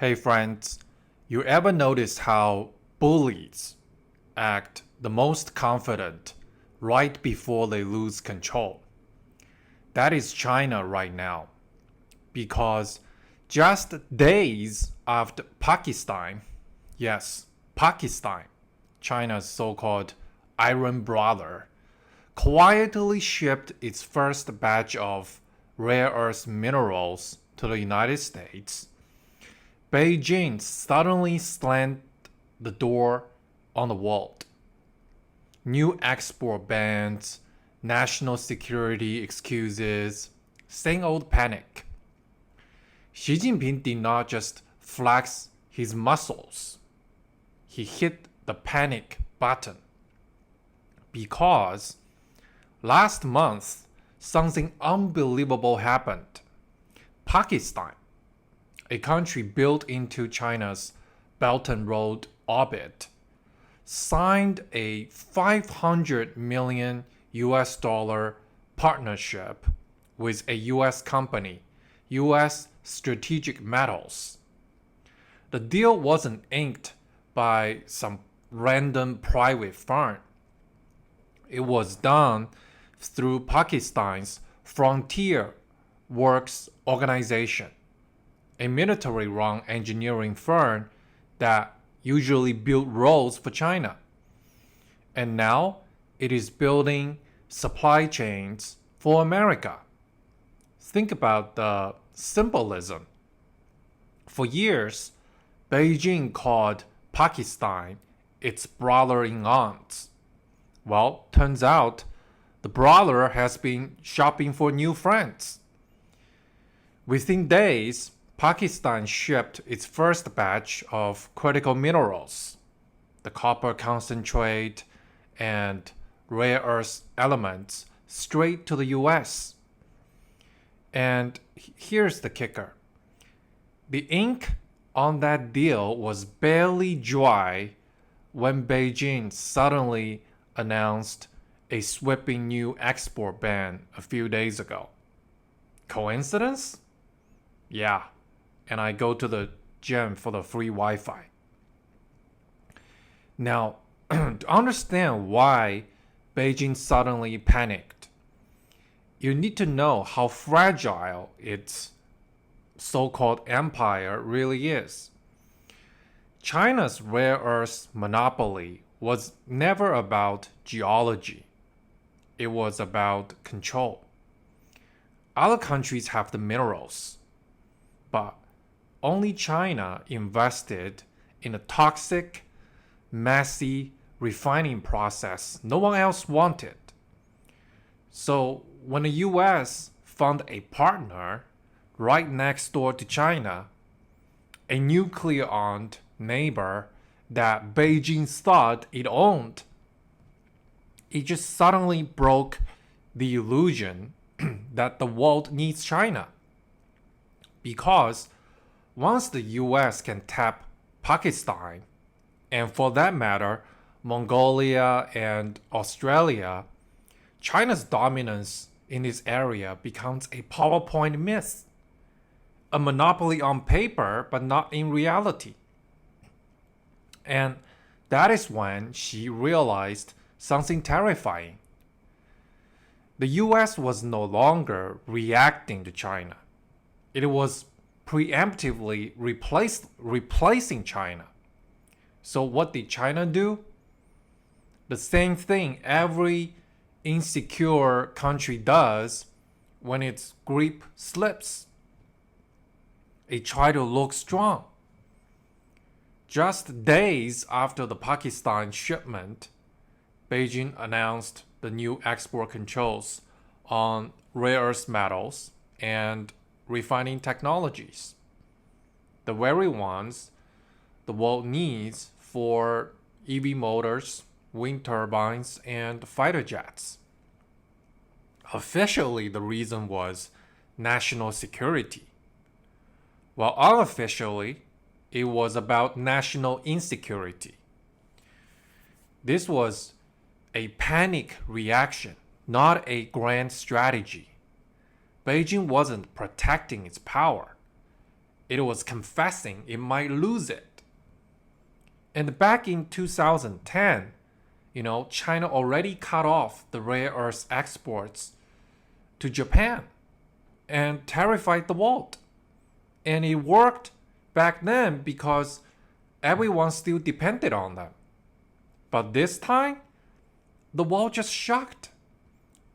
Hey friends, you ever notice how bullies act the most confident right before they lose control? That is China right now. Because just days after Pakistan, yes, Pakistan, China's so called Iron Brother, quietly shipped its first batch of rare earth minerals to the United States, Beijing suddenly slammed the door on the world. New export bans, national security excuses, same old panic. Xi Jinping did not just flex his muscles, he hit the panic button. Because last month, something unbelievable happened. Pakistan, a country built into China's Belt and Road orbit, signed a 500 million US dollar partnership with a US company, US Strategic Metals. The deal wasn't inked by some random private firm. It was done through Pakistan's Frontier Works Organization, a military-run engineering firm that usually built roads for China. And now it is building supply chains for America. Think about the symbolism. For years, Beijing called Pakistan its brother-in-arms. Well, turns out the brother has been shopping for new friends. Within days, Pakistan shipped its first batch of critical minerals, the copper concentrate and rare earth elements, straight to the US. And here's the kicker. The ink on that deal was barely dry when Beijing suddenly announced a sweeping new export ban a few days ago. Coincidence? Yeah, and I go to the gym for the free Wi-Fi. Now, to understand why Beijing suddenly panicked, you need to know how fragile its so-called empire really is. China's rare earth monopoly was never about geology. It was about control. Other countries have the minerals, but only China invested in a toxic, messy refining process no one else wanted. So when the US found a partner right next door to China, a nuclear-armed neighbor that Beijing thought it owned, it just suddenly broke the illusion that the world needs China. Because once the US can tap Pakistan, and for that matter, Mongolia and Australia, China's dominance in this area becomes a PowerPoint myth. A monopoly on paper, but not in reality. And that is when she realized something terrifying. The US was no longer reacting to China. It was preemptively replacing China. So what did China do? The same thing every insecure country does when its grip slips. It tried to look strong. Just days after the Pakistan shipment, Beijing announced the new export controls on rare earth metals and refining technologies, the very ones the world needs for EV motors, wind turbines, and fighter jets. Officially, the reason was national security, while unofficially, it was about national insecurity. This was a panic reaction, not a grand strategy. Beijing wasn't protecting its power. it was confessing it might lose it. And back in 2010, China already cut off the rare earth exports to Japan and terrified the world. And it worked back then because everyone still depended on them. But this time, the world just shocked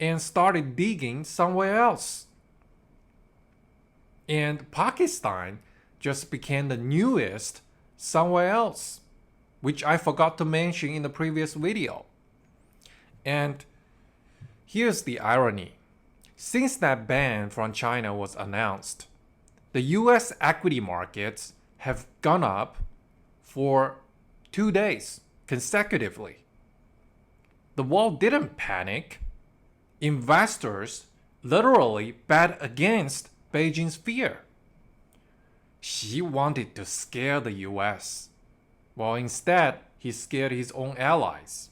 and started digging somewhere else. And Pakistan just became the newest somewhere else, which I forgot to mention in the previous video. And here's the irony. Since that ban from China was announced, the US equity markets have gone up for 2 days consecutively. The world didn't panic. Investors literally bet against Beijing's fear. Xi wanted to scare the US. Well, instead, he scared his own allies.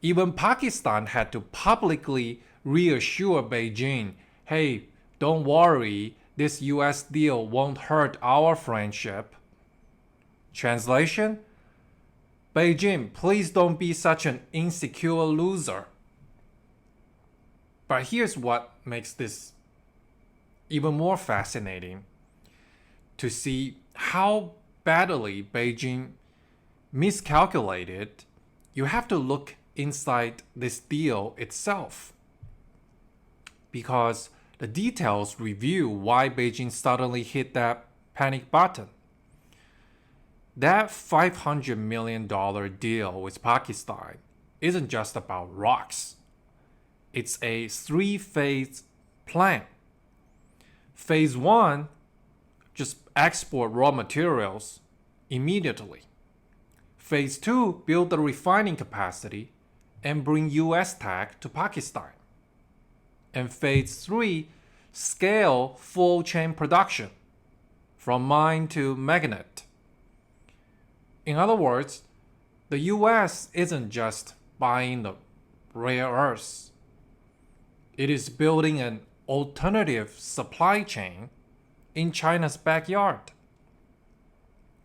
Even Pakistan had to publicly reassure Beijing, hey, don't worry, this US deal won't hurt our friendship. Translation? Beijing, please don't be such an insecure loser. But here's what makes this even more fascinating. To see how badly Beijing miscalculated, you have to look inside this deal itself. Because the details reveal why Beijing suddenly hit that panic button. That $500 million deal with Pakistan isn't just about rocks. It's a 3-phase plan. Phase 1, just export raw materials immediately. Phase 2, build the refining capacity and bring US tech to Pakistan. And phase 3, scale full chain production from mine to magnet. In other words, the US isn't just buying the rare earths. It is building an alternative supply chain in China's backyard.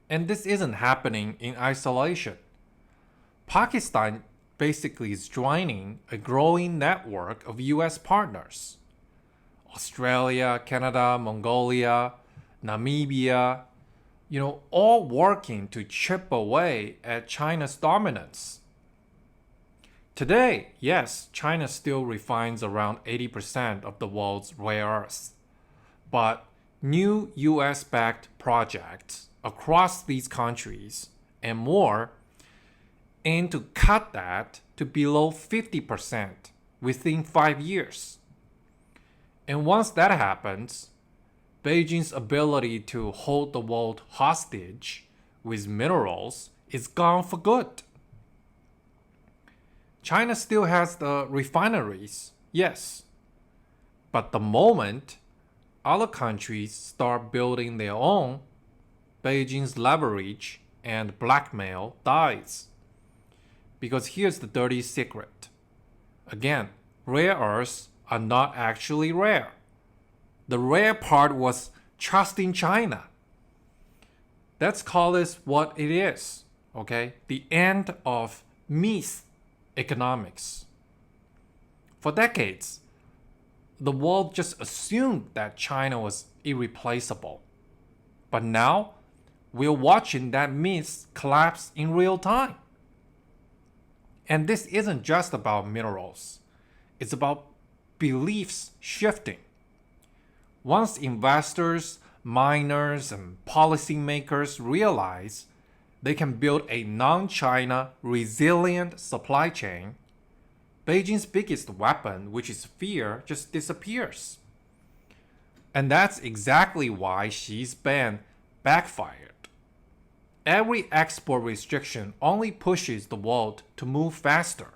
And this isn't happening in isolation. Pakistan basically is joining a growing network of US partners. Australia, Canada, Mongolia, Namibia, all working to chip away at China's dominance. Today, yes, China still refines around 80% of the world's rare earths. But new US-backed projects across these countries and more aim to cut that to below 50% within 5 years. And once that happens, Beijing's ability to hold the world hostage with minerals is gone for good. China still has the refineries, yes. But the moment other countries start building their own, Beijing's leverage and blackmail dies. Because here's the dirty secret. Again, rare earths are not actually rare. The rare part was trusting China. Let's call this what it is, okay? The end of myth economics. For decades, the world just assumed that China was irreplaceable. But now, we're watching that myth collapse in real time. And this isn't just about minerals. It's about beliefs shifting. Once investors, miners, and policymakers realize they can build a non-China resilient supply chain, Beijing's biggest weapon, which is fear, just disappears. And that's exactly why Xi's ban backfired. Every export restriction only pushes the world to move faster.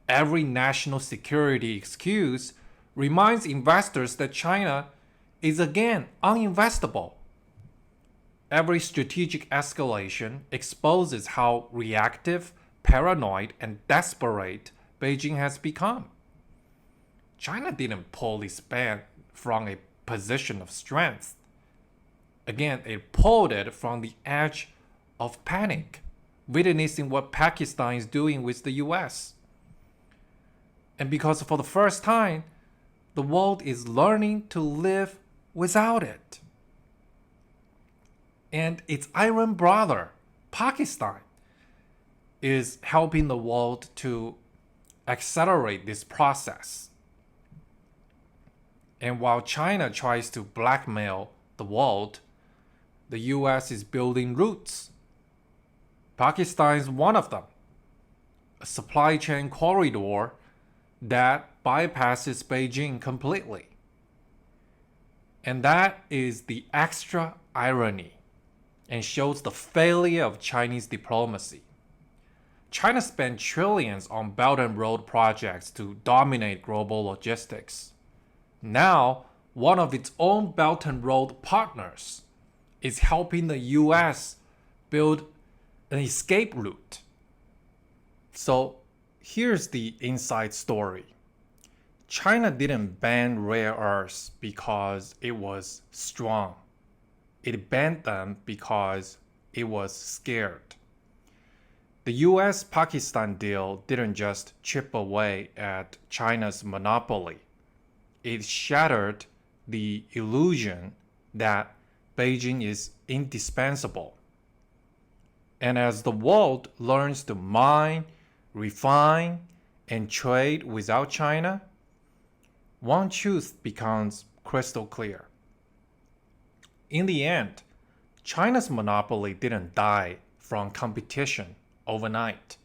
Every national security excuse reminds investors that China is again uninvestable. Every strategic escalation exposes how reactive, paranoid, and desperate Beijing has become. China didn't pull this ban from a position of strength. Again, it pulled it from the edge of panic, witnessing what Pakistan is doing with the US. And because for the first time, the world is learning to live without it. And its iron brother, Pakistan, is helping the world to accelerate this process. And while China tries to blackmail the world, the US is building routes. Pakistan is one of them, a supply chain corridor that bypasses Beijing completely. And that is the extra irony and shows the failure of Chinese diplomacy. China spent trillions on Belt and Road projects to dominate global logistics. Now, one of its own Belt and Road partners is helping the US build an escape route. So here's the inside story. China didn't ban rare earths because it was strong. It banned them because it was scared. The US-Pakistan deal didn't just chip away at China's monopoly. It shattered the illusion that Beijing is indispensable. And as the world learns to mine, refine, and trade without China, one truth becomes crystal clear. In the end, China's monopoly didn't die from competition overnight.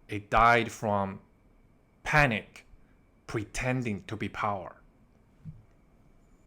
It died from panic pretending to be power.